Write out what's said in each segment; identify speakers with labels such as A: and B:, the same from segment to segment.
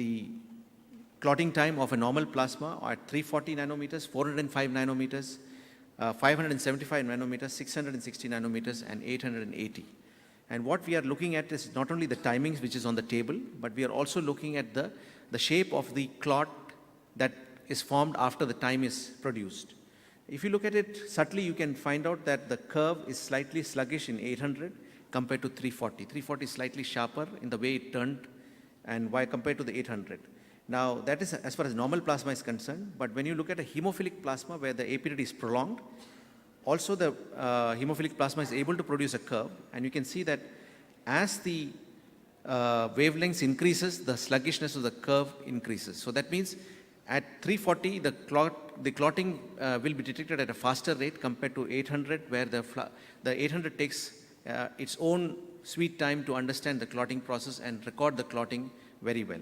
A: the clotting time of a normal plasma at 340 nanometers, 405 nanometers, 575 nanometers, 660 nanometers, and 880. And what we are looking at is not only the timings which is on the table, but we are also looking at the shape of the clot that is formed after the time is produced. If you look at it subtly, you can find out that the curve is slightly sluggish in 800 compared to 340. 340 is slightly sharper in the way it turned, and why compared to the 800. Now, that is as far as normal plasma is concerned, but when you look at a hemophilic plasma where the APTT is prolonged, also the hemophilic plasma is able to produce a curve, and you can see that as the wavelengths increases, the sluggishness of the curve increases. So that means at 340, the clotting will be detected at a faster rate compared to 800, where the 800 takes its own sweet time to understand the clotting process and record the clotting very well.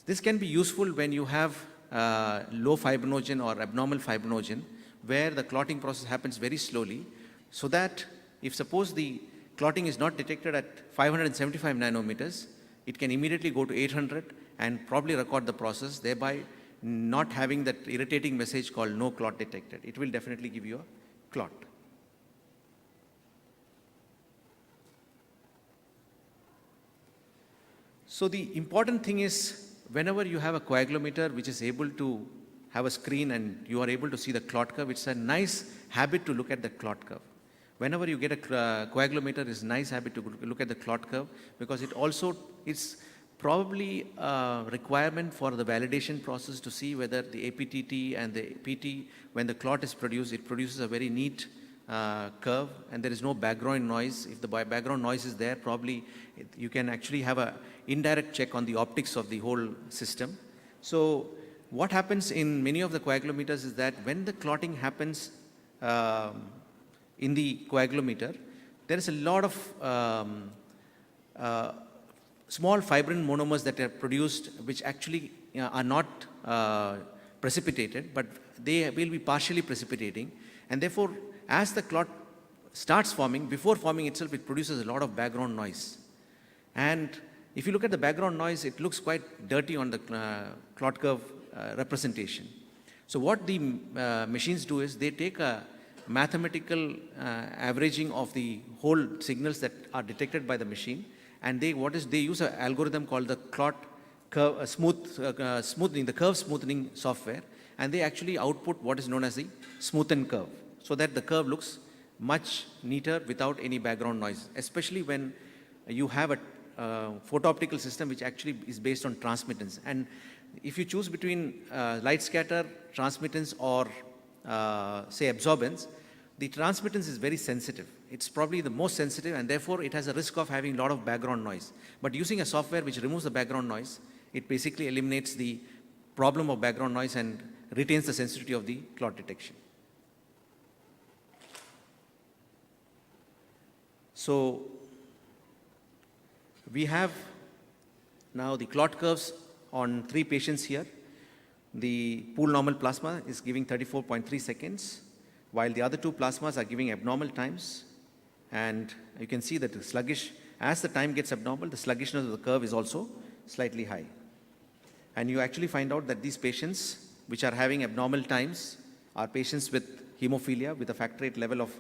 A: This can be useful when you have low fibrinogen or abnormal fibrinogen, where the clotting process happens very slowly, so that if suppose the clotting is not detected at 575 nanometers, it can immediately go to 800 and probably record the process, thereby not having that irritating message called no clot detected. It will definitely give you a clot. So the important thing is, whenever you have a coagulometer which is able to have a screen and you are able to see the clot curve, it's a nice habit to look at the clot curve. Whenever you get a coagulometer, it's a nice habit to look at the clot curve, because it's probably a requirement for the validation process to see whether the APTT and the PT, when the clot is produced, it produces a very neat curve, and there is no background noise. If the background noise is there, probably you can actually have an indirect check on the optics of the whole system. So what happens in many of the coagulometers is that when the clotting happens in the coagulometer, there is a lot of small fibrin monomers that are produced, which actually are not precipitated, but they will be partially precipitating. And therefore, as the clot starts forming, before forming itself, it produces a lot of background noise. And if you look at the background noise, it looks quite dirty on the clot curve representation. So what the machines do is they take a mathematical averaging of the whole signals that are detected by the machine, and they use an algorithm called the clot curve smoothing, the curve smoothing software, and they actually output what is known as the smoothened curve, so that the curve looks much neater without any background noise, especially when you have a photo-optical system which actually is based on transmittance. And if you choose between light scatter, transmittance, or say absorbance, the transmittance is very sensitive. It's probably the most sensitive, and therefore it has a risk of having a lot of background noise. But using a software which removes the background noise, it basically eliminates the problem of background noise and retains the sensitivity of the clot detection. So we have now the clot curves on 3 patients here. The pool normal plasma is giving 34.3 seconds, while the other 2 plasmas are giving abnormal times. And you can see that the sluggish, as the time gets abnormal, the sluggishness of the curve is also slightly high. And you actually find out that these patients which are having abnormal times are patients with hemophilia with a factor VIII level of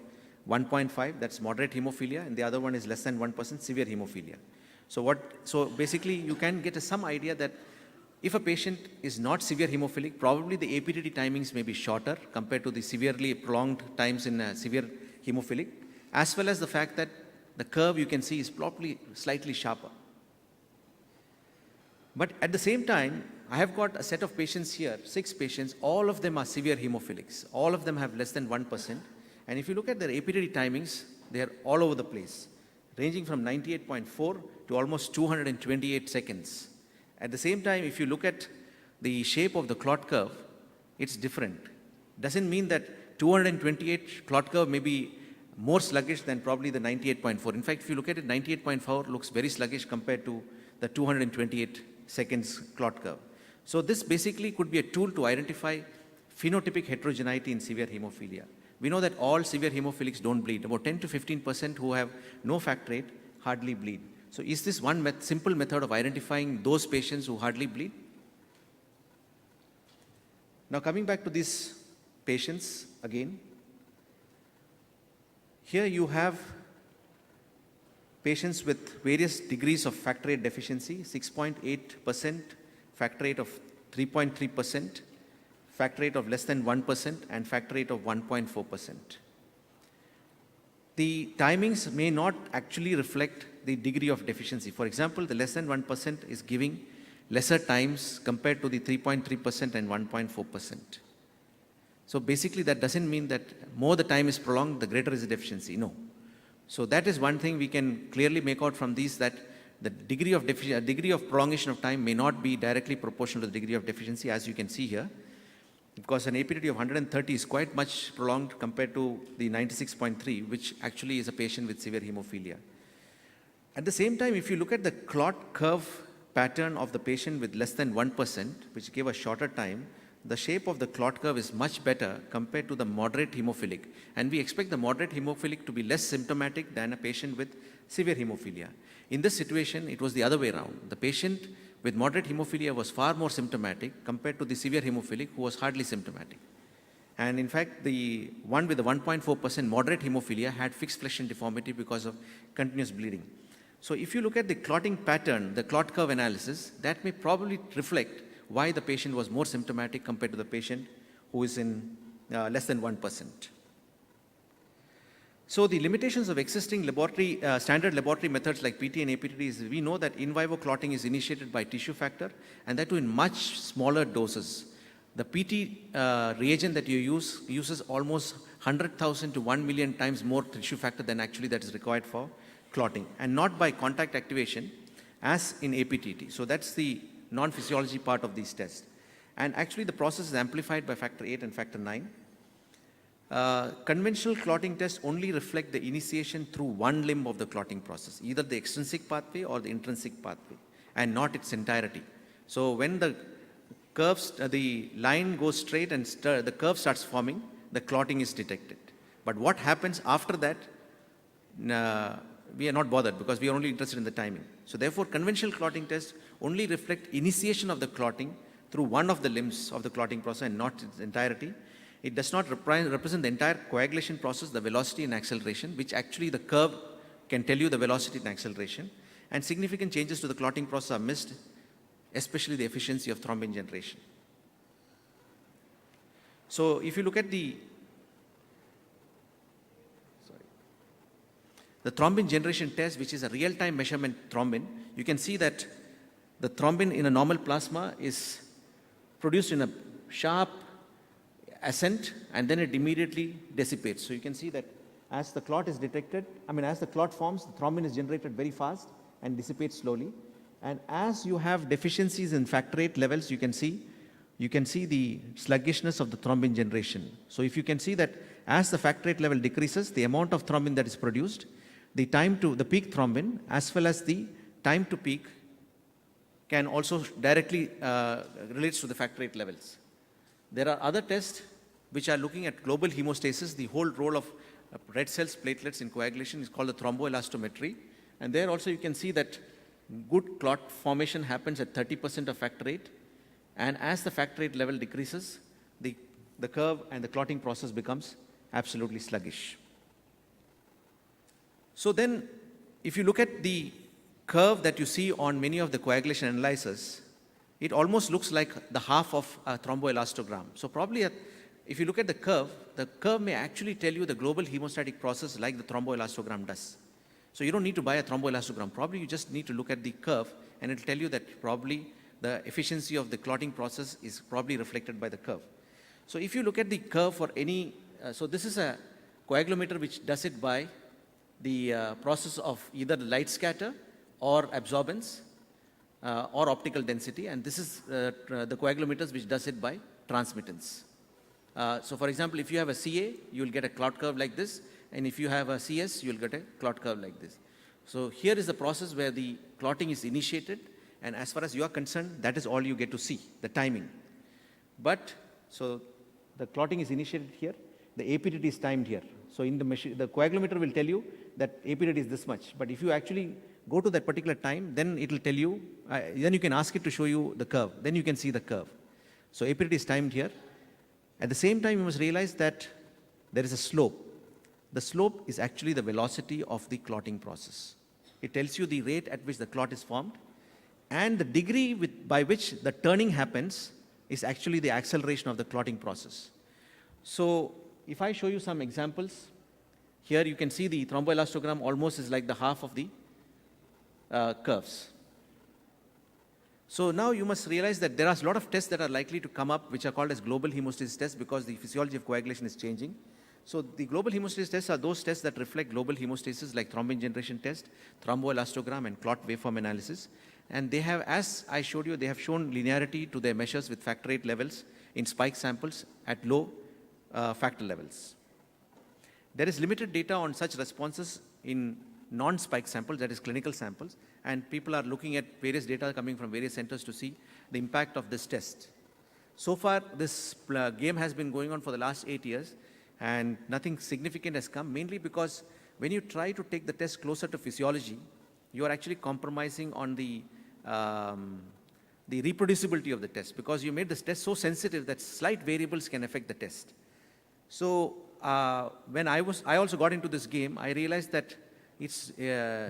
A: 1.5, that's moderate hemophilia, and the other one is less than 1%, severe hemophilia. So basically you can get some idea that if a patient is not severe hemophilic, probably the APTT timings may be shorter compared to the severely prolonged times in severe hemophilic, as well as the fact that the curve you can see is probably slightly sharper. But at the same time, I have got a set of patients here, 6 patients, all of them are severe hemophilics. All of them have less than 1%. And if you look at their APTT timings, they are all over the place, ranging from 98.4 to almost 228 seconds. At the same time, if you look at the shape of the clot curve, it's different. Doesn't mean that 228 clot curve may be more sluggish than probably the 98.4. In fact, if you look at it, 98.4 looks very sluggish compared to the 228 seconds clot curve. So this basically could be a tool to identify phenotypic heterogeneity in severe hemophilia. We know that all severe hemophilics don't bleed. About 10 to 15% who have no factor VIII hardly bleed. So is this one simple method of identifying those patients who hardly bleed? Now coming back to these patients again, here you have patients with various degrees of factor VIII deficiency, 6.8%, factor VIII of 3.3%, factor VIII of less than 1%, and factor VIII of 1.4%. The timings may not actually reflect the degree of deficiency. For example, the less than 1% is giving lesser times compared to the 3.3% and 1.4%. So basically that doesn't mean that more the time is prolonged, the greater is the deficiency. No. So that is one thing we can clearly make out from these, that the degree of prolongation of time may not be directly proportional to the degree of deficiency, as you can see here, because an APTT of 130 is quite much prolonged compared to the 96.3, which actually is a patient with severe hemophilia. At the same time, if you look at the clot curve pattern of the patient with less than 1%, which gave a shorter time, the shape of the clot curve is much better compared to the moderate hemophilic. And we expect the moderate hemophilic to be less symptomatic than a patient with severe hemophilia. In this situation, it was the other way around. The patient with moderate hemophilia was far more symptomatic compared to the severe hemophilic, who was hardly symptomatic. And in fact, the one with the 1.4% moderate hemophilia had fixed flesh and deformity because of continuous bleeding. So if you look at the clotting pattern, the clot curve analysis, that may probably reflect why the patient was more symptomatic compared to the patient who is in less than 1%. So the limitations of existing standard laboratory methods like PT and APTT is, we know that in vivo clotting is initiated by tissue factor, and that too in much smaller doses. The PT reagent that you use uses almost 100,000 to 1 million times more tissue factor than actually that is required for clotting, and not by contact activation as in APTT. So that's the non-physiology part of these tests. And actually the process is amplified by factor VIII and factor IX. Conventional clotting tests only reflect the initiation through one limb of the clotting process, either the extrinsic pathway or the intrinsic pathway, and not its entirety. So when the curves, the line goes straight and the curve starts forming, the clotting is detected. But what happens after that, we are not bothered, because we are only interested in the timing. So therefore, conventional clotting tests only reflect initiation of the clotting through one of the limbs of the clotting process and not its entirety. It does not represent the entire coagulation process, the velocity and acceleration, which actually the curve can tell you the velocity and acceleration. And significant changes to the clotting process are missed, especially the efficiency of thrombin generation. So if you look at the thrombin generation test, which is a real-time measurement thrombin, you can see that the thrombin in a normal plasma is produced in a sharp ascent, and then it immediately dissipates. So you can see that as the clot is detected, as the clot forms, the thrombin is generated very fast and dissipates slowly. And as you have deficiencies in factor VIII levels, you can see the sluggishness of the thrombin generation. So if you can see that as the factor VIII level decreases, the amount of thrombin that is produced, the time to the peak thrombin as well as the time to peak can also directly relates to the factor VIII levels. There are other tests which are looking at global hemostasis. The whole role of red cells, platelets in coagulation is called the thromboelastometry. And there also you can see that good clot formation happens at 30% of factor VIII. And as the factor VIII level decreases, the curve and the clotting process becomes absolutely sluggish. So then, if you look at the curve that you see on many of the coagulation analyzers, it almost looks like the half of a thromboelastogram. So probably if you look at the curve may actually tell you the global hemostatic process like the thromboelastogram does. So you don't need to buy a thromboelastogram. Probably you just need to look at the curve, and it will tell you that probably the efficiency of the clotting process is probably reflected by the curve. So if you look at the curve for any, so this is a coagulometer which does it by the process of either the light scatter or absorbance or optical density, and this is the coagulometers which does it by transmittance. So for example, if you have a CA, you will get a clot curve like this, and if you have a CS, you will get a clot curve like this. So here is the process where the clotting is initiated, and as far as you are concerned, that is all you get to see, the timing. But, so the clotting is initiated here, the APTT is timed here. So in the machine, the coagulometer will tell you that APTT is this much, but if you actually go to that particular time, then it will tell you, then you can ask it to show you the curve. Then you can see the curve. So APTT is timed here. At the same time, you must realize that there is a slope. The slope is actually the velocity of the clotting process. It tells you the rate at which the clot is formed, and the degree by which the turning happens is actually the acceleration of the clotting process. So if I show you some examples, here you can see the thromboelastogram almost is like the half of the curves. So now you must realize that there are a lot of tests that are likely to come up which are called as global hemostasis tests because the physiology of coagulation is changing. So the global hemostasis tests are those tests that reflect global hemostasis like thrombin generation test, thromboelastogram and clot waveform analysis. And they have, as I showed you, they have shown linearity to their measures with factor VIII levels in spike samples at low factor levels. There is limited data on such responses in non-spike samples, that is clinical samples, and people are looking at various data coming from various centers to see the impact of this test. So far, this game has been going on for the last 8 years, and nothing significant has come, mainly because when you try to take the test closer to physiology, you are actually compromising on the reproducibility of the test, because you made this test so sensitive that slight variables can affect the test. So when I also got into this game, I realized that it's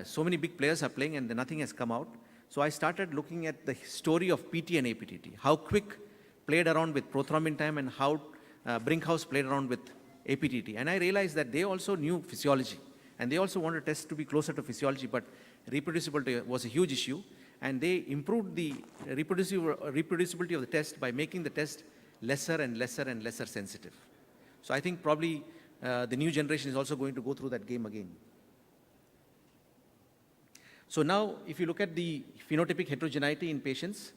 A: so many big players are playing and nothing has come out. So I started looking at the story of PT and APTT, how Quick played around with prothrombin time and how Brinkhouse played around with APTT. And I realized that they also knew physiology and they also wanted tests to be closer to physiology, but reproducibility was a huge issue. And they improved the reproducibility of the test by making the test lesser and lesser and lesser sensitive. So I think probably the new generation is also going to go through that game again. So now, if you look at the phenotypic heterogeneity in patients,